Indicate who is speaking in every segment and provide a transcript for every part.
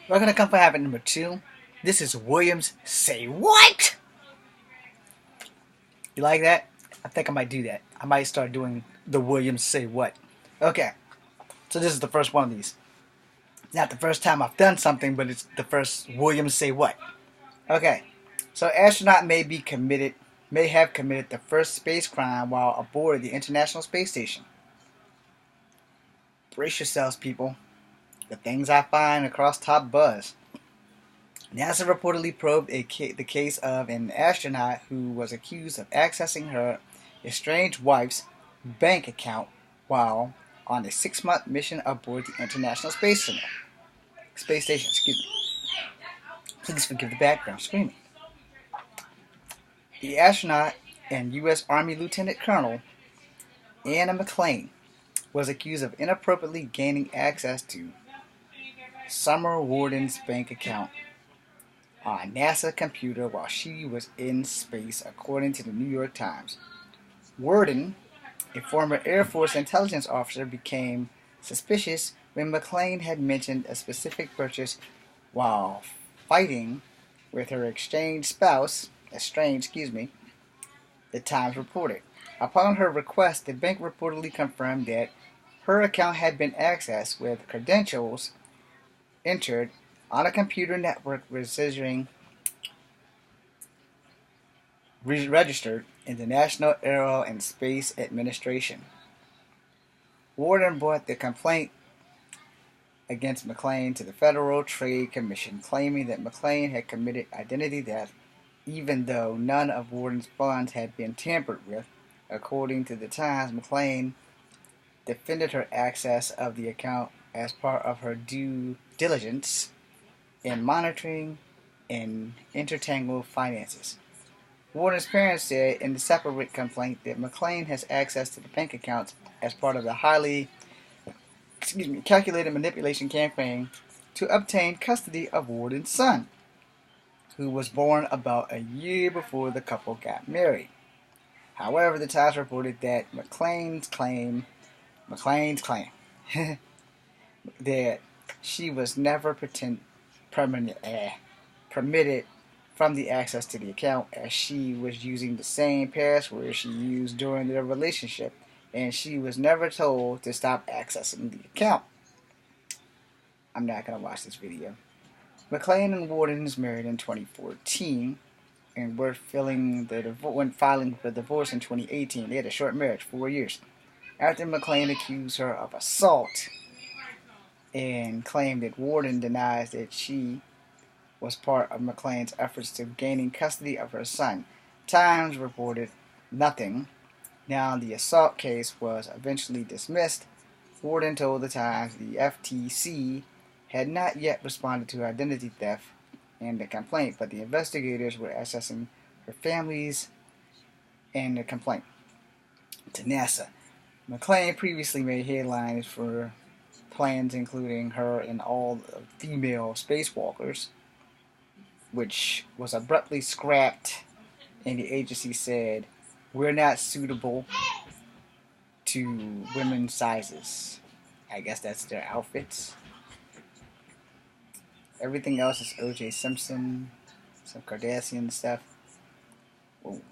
Speaker 1: We're gonna come for habit number 2. This is Williams Say What? You like that? I think I might do that. I might start doing the Williams Say What. Okay, so this is the first one of these. It's not the first time I've done something, but it's the first Williams Say What. Okay, so astronaut may have committed the first space crime while aboard the International Space Station. Brace yourselves, people. The things I find across Top Buzz. NASA reportedly probed the case of an astronaut who was accused of accessing her estranged wife's bank account while on a 6-month mission aboard the International Space Station. Excuse me. Please forgive the background screaming. The astronaut and U.S. Army Lieutenant Colonel Anna McClain was accused of inappropriately gaining access to Summer Warden's bank account on a NASA computer while she was in space, according to the New York Times. Worden, a former Air Force intelligence officer, became suspicious when McClain had mentioned a specific purchase while fighting with her estranged, the Times reported. Upon her request, the bank reportedly confirmed that her account had been accessed with credentials entered on a computer network registered in the National Aero and Space Administration. Worden brought the complaint against McClain to the Federal Trade Commission, claiming that McClain had committed identity theft, even though none of Worden's funds had been tampered with. According to the Times, McClain defended her access of the account as part of her due diligence in monitoring and intertangled finances. Worden's parents said in the separate complaint that McClain has access to the bank accounts as part of the highly calculated manipulation campaign to obtain custody of Worden's son, who was born about a year before the couple got married. However, the Times reported that McClain's claim that she was never permitted from the access to the account, as she was using the same password she used during their relationship, and she was never told to stop accessing the account. I'm not going to watch this video. McClain and Worden is married in 2014 and were filing for divorce in 2018. They had a short marriage, 4 years. After McClain accused her of assault and claimed that Worden denies that she was part of McClain's efforts to gaining custody of her son. Times reported nothing. Now the assault case was eventually dismissed. Worden told the Times the FTC had not yet responded to identity theft and the complaint, but the investigators were assessing her family's and the complaint to NASA. McClain previously made headlines for plans including her and all female spacewalkers, which was abruptly scrapped, and the agency said, "We're not suitable to women's sizes." I guess that's their outfits. Everything else is O.J. Simpson, some Kardashian stuff.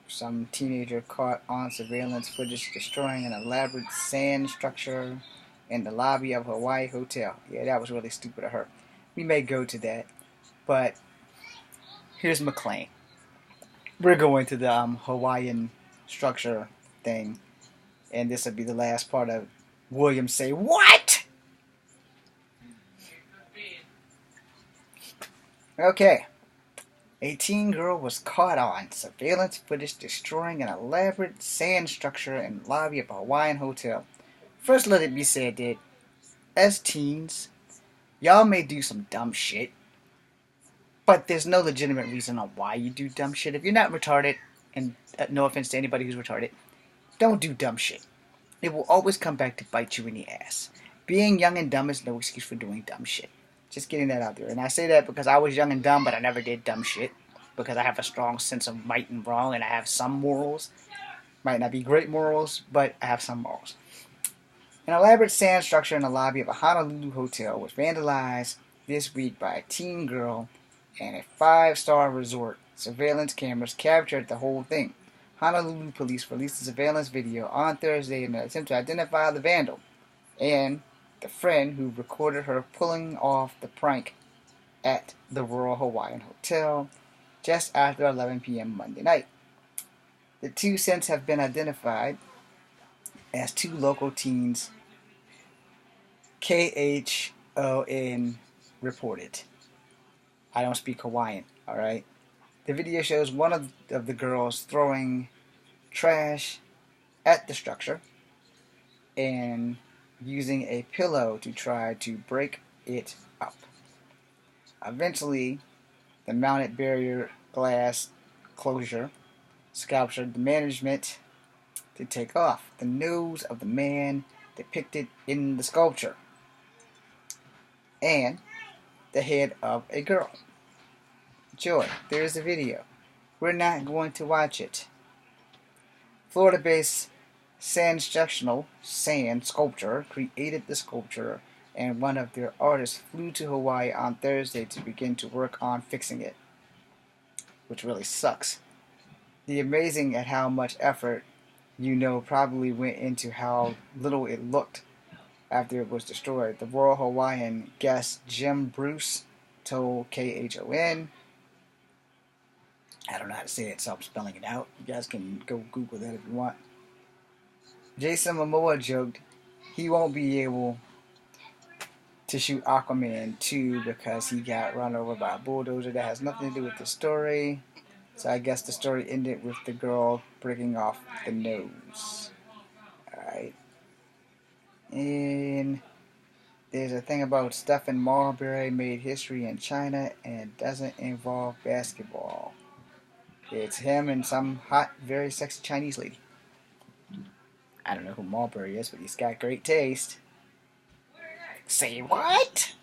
Speaker 1: Some teenager caught on surveillance footage destroying an elaborate sand structure in the lobby of a Hawaii hotel. Yeah, that was really stupid of her. We may go to that, but here's McClain. We're going to the Hawaiian structure thing, and this will be the last part of Williams Say What? Okay. A teen girl was caught on surveillance footage destroying an elaborate sand structure in the lobby of a Hawaiian hotel. First, let it be said that, as teens, y'all may do some dumb shit, but there's no legitimate reason on why you do dumb shit. If you're not retarded, and no offense to anybody who's retarded, don't do dumb shit. It will always come back to bite you in the ass. Being young and dumb is no excuse for doing dumb shit. Just getting that out there. And I say that because I was young and dumb, but I never did dumb shit. Because I have a strong sense of right and wrong, and I have some morals. Might not be great morals, but I have some morals. An elaborate sand structure in the lobby of a Honolulu hotel was vandalized this week by a teen girl and a five-star resort. Surveillance cameras captured the whole thing. Honolulu police released a surveillance video on Thursday in an attempt to identify the vandal and the friend who recorded her pulling off the prank at the Royal Hawaiian Hotel just after 11 p.m. Monday night. The two since have been identified as two local teens, KHON reported. I don't speak Hawaiian, alright? The video shows one of the girls throwing trash at the structure and using a pillow to try to break it up. Eventually, the mounted barrier glass closure captured the management to take off the nose of the man depicted in the sculpture and the head of a girl. Joy, there's the video. We're not going to watch it. Florida-based Sand Sculpture created the sculpture, and one of their artists flew to Hawaii on Thursday to begin to work on fixing it, which really sucks. The amazing at how much effort probably went into how little it looked after it was destroyed. The Royal Hawaiian guest Jim Bruce told KHON. I don't know how to say it, so I'm spelling it out. You guys can go Google that if you want. Jason Momoa joked he won't be able to shoot Aquaman 2 because he got run over by a bulldozer. That has nothing to do with the story. So I guess the story ended with the girl breaking off the nose. Alright. And there's a thing about Stephen Marbury made history in China and doesn't involve basketball. It's him and some hot, very sexy Chinese lady. I don't know who Marbury is, but he's got great taste. Say what?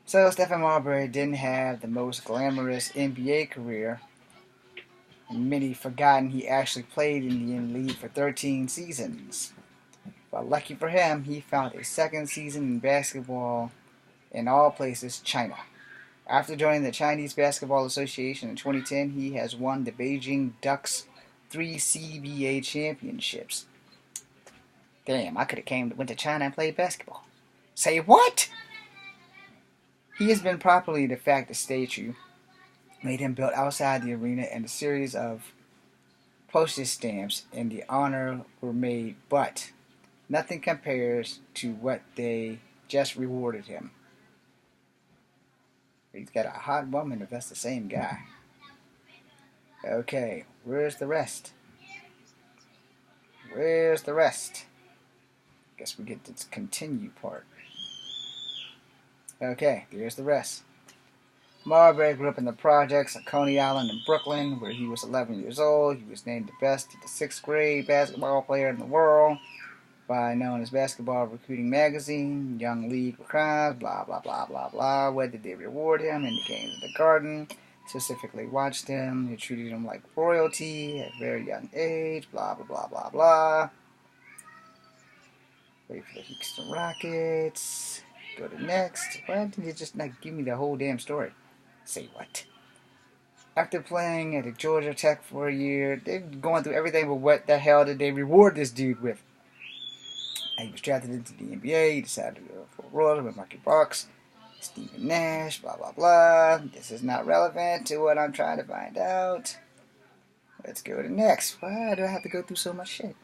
Speaker 1: So Stephen Marbury didn't have the most glamorous NBA career. And many forgotten he actually played in the league for 13 seasons. But lucky for him, he found a second season in basketball in all places, China. After joining the Chinese Basketball Association in 2010, he has won the Beijing Ducks 3 CBA championships. Damn, I could have went to China and played basketball. Say what? He has been properly de facto statue, made him built outside the arena, and a series of postage stamps in the honor were made, but nothing compares to what they just rewarded him. He's got a hot woman if that's the same guy. Okay, where's the rest? Where's the rest? Guess we get this continue part. Okay, here's the rest. Marbury grew up in the projects at Coney Island in Brooklyn, where he was 11 years old. He was named the best of the 6th grade basketball player in the world by known as Basketball Recruiting Magazine, Young League Crimes, blah, blah, blah, blah, blah. Where did they reward him? In the games of the Garden. Specifically watched him. They treated him like royalty at a very young age, blah, blah, blah, blah, blah. Wait for the Houston Rockets. Go to next. Why didn't you just not give me the whole damn story? Say what? After playing at Georgia Tech for a year, they're going through everything, but what the hell did they reward this dude with? He was drafted into the NBA. He decided to go for a royal with Marky Bucks, Stephen Nash, blah, blah, blah. This is not relevant to what I'm trying to find out. Let's go to next. Why do I have to go through so much shit?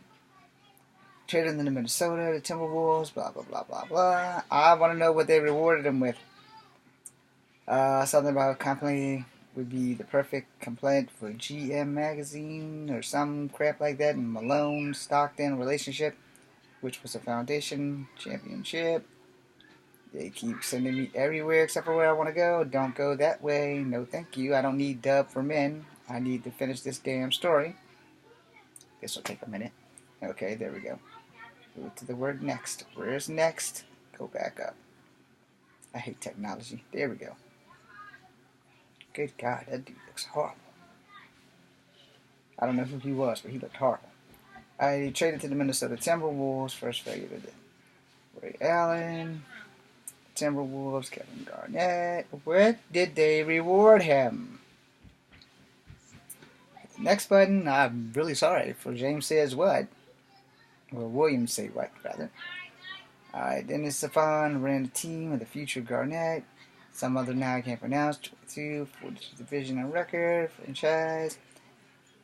Speaker 1: Traded into Minnesota, the Timberwolves, blah, blah, blah, blah, blah. I want to know what they rewarded him with. Something about a company would be the perfect complaint for GM magazine or some crap like that. And Malone, Stockton relationship, which was a foundation championship. They keep sending me everywhere except for where I want to go. Don't go that way. No thank you. I don't need dub for men. I need to finish this damn story. This will take a minute. Okay, there we go. Go to the word next. Where's next? Go back up. I hate technology. There we go. Good God, that dude looks horrible. I don't know who he was, but he looked horrible. I traded to the Minnesota Timberwolves. First failure to Ray Allen. Timberwolves, Kevin Garnett. What did they reward him? Next button, I'm really sorry for James Says What. Or William Say What, rather. Alright, Dennis Stefan ran the team of the future Garnett. Some other now I can't pronounce. 22, 42 division on record, franchise.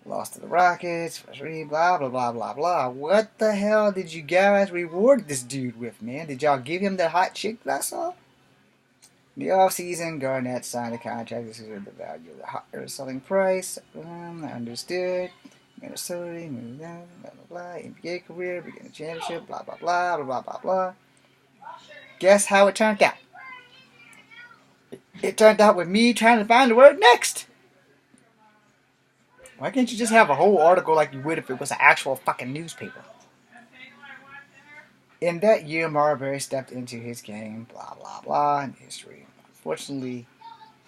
Speaker 1: Lost to the Rockets, first read, blah, blah, blah, blah, blah. What the hell did you guys reward this dude with, man? Did y'all give him the hot chick that I saw? In the offseason, Garnett signed a contract. This is the value of the higher selling price. I understood. Minnesota, moved down, blah, blah, blah. NBA career, beginning championship, blah, blah, blah, blah, blah, blah, blah. Guess how it turned out? It turned out with me trying to find the word next. Why can't you just have a whole article like you would if it was an actual fucking newspaper? In that year, Marbury stepped into his game, blah, blah, blah, in history. Unfortunately,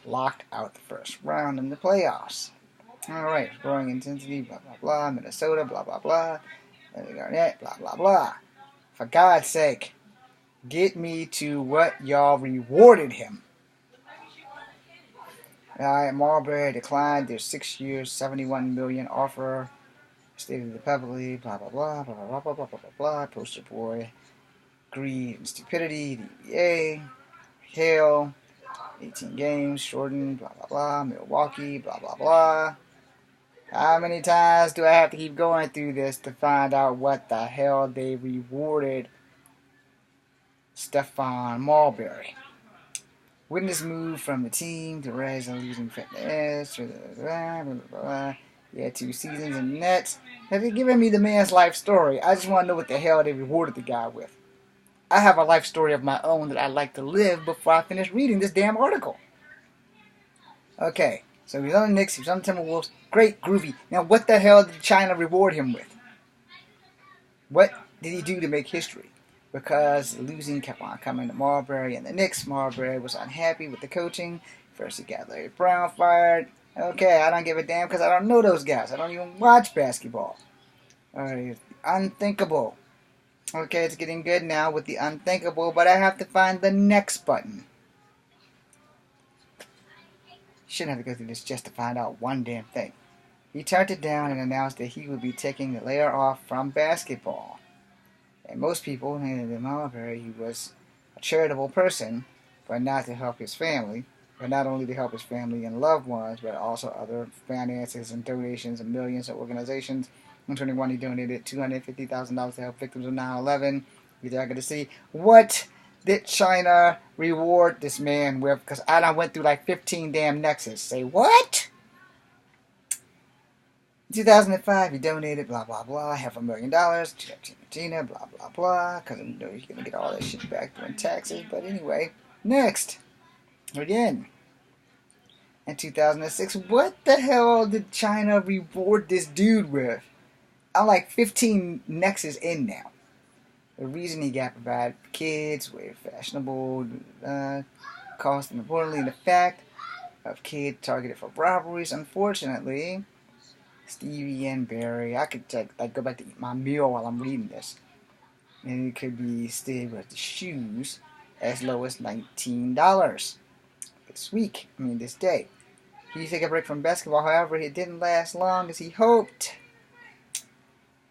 Speaker 1: locked out the first round in the playoffs. Alright, growing intensity, blah, blah, blah, Minnesota, blah, blah, blah, Garnett, blah, blah, blah. For God's sake, get me to what y'all rewarded him. Alright, Marbury declined their 6 years, $71 million offer. Stated it publicly, blah, blah, blah, blah, blah, blah, blah, blah, blah, blah. Poster boy. Greed and stupidity, DBA. Hale. 18 games, shortened, blah, blah, blah. Milwaukee, blah, blah, blah. How many times do I have to keep going through this to find out what the hell they rewarded Stephon Marbury? Witness move from the team to rise on losing fitness. Blah, blah, blah. Yeah, 2 seasons in the Nets. Have you given me the man's life story? I just want to know what the hell they rewarded the guy with. I have a life story of my own that I'd like to live before I finish reading this damn article. Okay, so he's on the Knicks, he's on the Timberwolves. Great, groovy. Now what the hell did China reward him with? What did he do to make history? Because losing kept on coming to Marbury and the Knicks. Marbury was unhappy with the coaching. First he got Larry Brown fired. Okay, I don't give a damn because I don't know those guys. I don't even watch basketball. Alright, unthinkable. Okay, it's getting good now with the unthinkable, but I have to find the next button. Shouldn't have to go through this just to find out one damn thing. He turned it down and announced that he would be taking the layer off from basketball. And most people knew that Marbury, he was a charitable person, but not to help his family. But not only to help his family and loved ones, but also other finances and donations and millions to organizations. In 2021, he donated $250,000 to help victims of 9/11. You're not going to see what did China reward this man with? Because I done went through like 15 damn nexus. Say what? In 2005, he donated blah blah blah $500,000 to Argentina, blah blah blah. Because I know he's going to get all that shit back during taxes. But anyway, next. Again, in 2006, what the hell did China reward this dude with? I'm like 15 nexus in now. The reason he got provided for kids with fashionable cost, and importantly, the fact of kids targeted for robberies. Unfortunately, Stevie and Barry, I could go back to eat my meal while I'm reading this, and it could be still with the shoes as low as $19 this day. He take a break from basketball, however, it didn't last long as he hoped.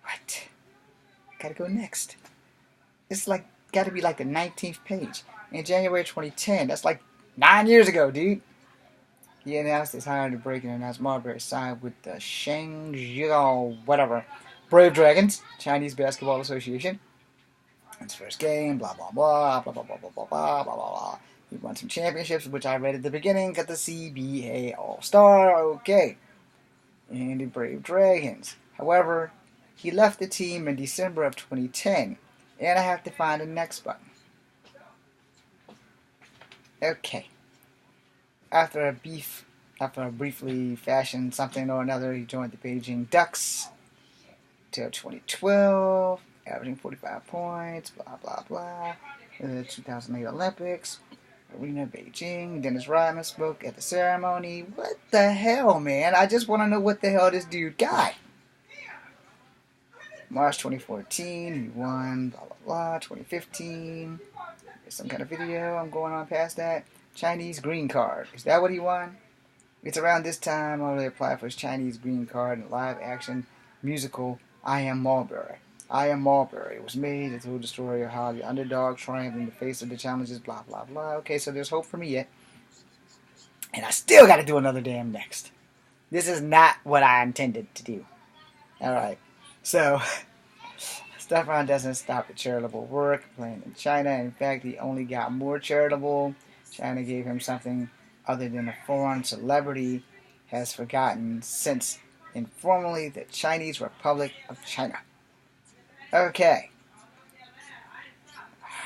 Speaker 1: What? Gotta go next. It's like, gotta be like the 19th page. In January 2010, that's like 9 years ago, dude. He announced his hire to break and announced Marbury signed with the Shenzhou, whatever, Brave Dragons, Chinese Basketball Association. His first game, blah, blah, blah, blah, blah, blah, blah, blah, blah, blah, blah. He won some championships, which I read at the beginning, got the CBA All-Star, okay. And the Brave Dragons. However, he left the team in December of 2010, and I have to find the next button. Okay. After a briefly fashioned something or another, he joined the Beijing Ducks till 2012, averaging 45 points, blah, blah, blah. The 2008 Olympics, Arena Beijing. Dennis Rodman spoke at the ceremony. What the hell, man? I just want to know what the hell this dude got. March 2014, he won, blah, blah, blah. 2015, some kind of video. I'm going on past that. Chinese green card. Is that what he won? It's around this time I applied for his Chinese green card in the live action musical I Am Marbury. I Am Marbury was made to tell the story of how the underdog triumphed in the face of the challenges, blah, blah, blah. Okay, so there's hope for me yet. And I still got to do another damn next. This is not what I intended to do. Alright, so Stefan doesn't stop at charitable work playing in China. In fact, he only got more charitable. China gave him something other than a foreign celebrity has forgotten since informally the Chinese Republic of China. Okay.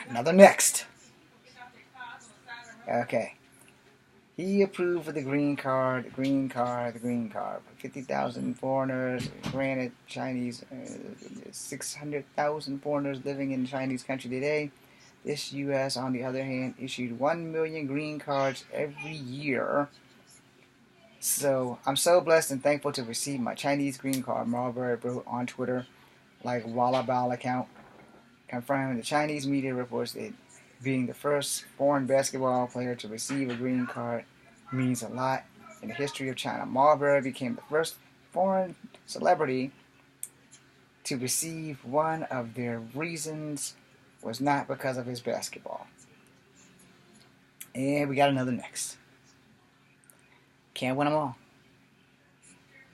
Speaker 1: Another next. Okay. He approved for the green card. 50,000 foreigners, granted Chinese, 600,000 foreigners living in the Chinese country today. This U.S., on the other hand, issued 1 million green cards every year. So, I'm so blessed and thankful to receive my Chinese green card, Marbury wrote on Twitter, like Wallabal account, confirming the Chinese media reports that being the first foreign basketball player to receive a green card means a lot in the history of China. Marbury became the first foreign celebrity to receive one of their reasons was not because of his basketball. And we got another next. Can't win them all.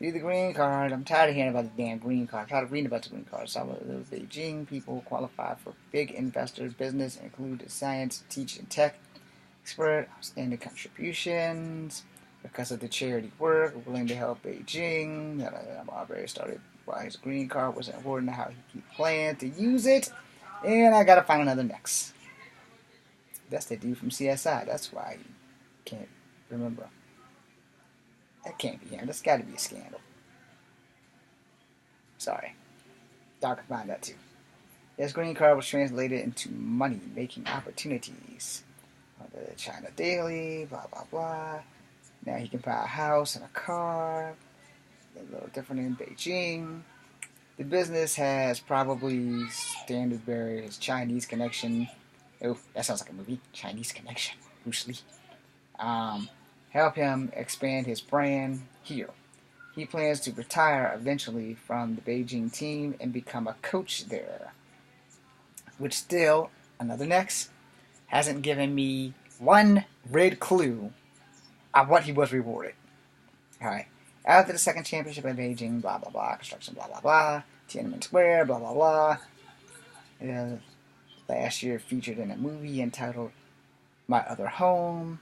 Speaker 1: Do the green card. I'm tired of hearing about the damn green card. I'm tired of reading about the green card. Some of the Beijing people qualify for big investors. Business include science, teaching, tech, expert, outstanding contributions because of the charity work, willing to help Beijing. Marbury started why his green card was important, how he planned to use it, and I gotta find another next. That's the dude from CSI. That's why I can't remember. That can't be him. That's got to be a scandal. Sorry. Y'all can find that too. His green card was translated into money-making opportunities. The China Daily, blah, blah, blah. Now he can buy a house and a car. A little different in Beijing. The business has probably standard bearer his Chinese connection. Oh, that sounds like a movie. Chinese Connection. Bruce Lee. Help him expand his brand here. He plans to retire eventually from the Beijing team and become a coach there. Which still, another next, hasn't given me one red clue on what he was rewarded. Alright. After the second championship in Beijing, blah, blah, blah, construction, blah, blah, blah, Tiananmen Square, blah, blah, blah. Last year featured in a movie entitled My Other Home,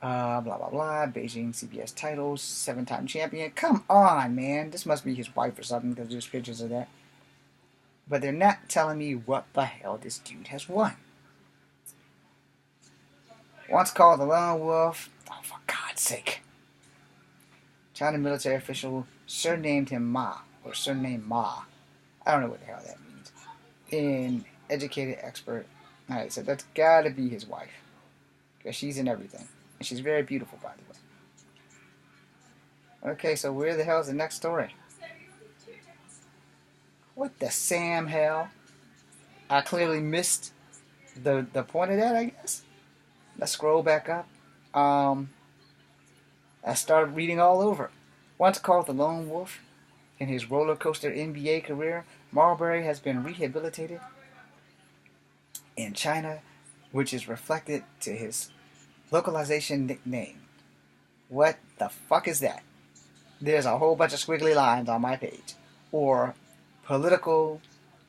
Speaker 1: blah, blah, blah, Beijing CBS titles, 7-time champion. Come on, man. This must be his wife or something because there's pictures of that. But they're not telling me what the hell this dude has won. Once called the Lone Wolf, oh, for God's sake. China military official surnamed him Ma, or surnamed Ma. I don't know what the hell that means. An educated expert. Alright, so that's gotta be his wife. Because she's in everything. And she's very beautiful, by the way. Okay, so where the hell is the next story? What the Sam hell? I clearly missed the point of that, I guess. Let's scroll back up. I started reading all over. Once called the Lone Wolf, in his roller coaster NBA career, Marbury has been rehabilitated in China, which is reflected to his localization nickname. What the fuck is that? There's a whole bunch of squiggly lines on my page. Or political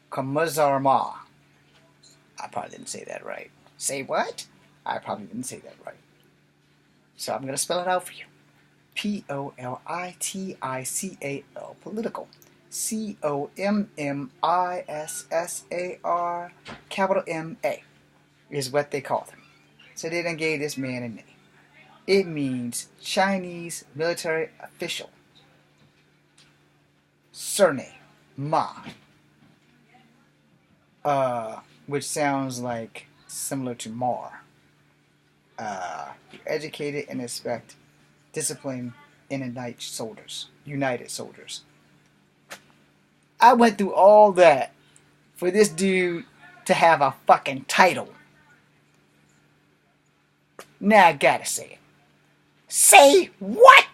Speaker 1: Kamazarma. I probably didn't say that right. Say what? I probably didn't say that right. So I'm going to spell it out for you. Political. Political. Commissar, capital M-A, is what they called him. So they done gave this man a name. It means Chinese military official. Surname, Ma. Which sounds like similar to Mar. Educated and expect discipline in United Soldiers. I went through all that for this dude to have a fucking title. Now I gotta say it. Say what?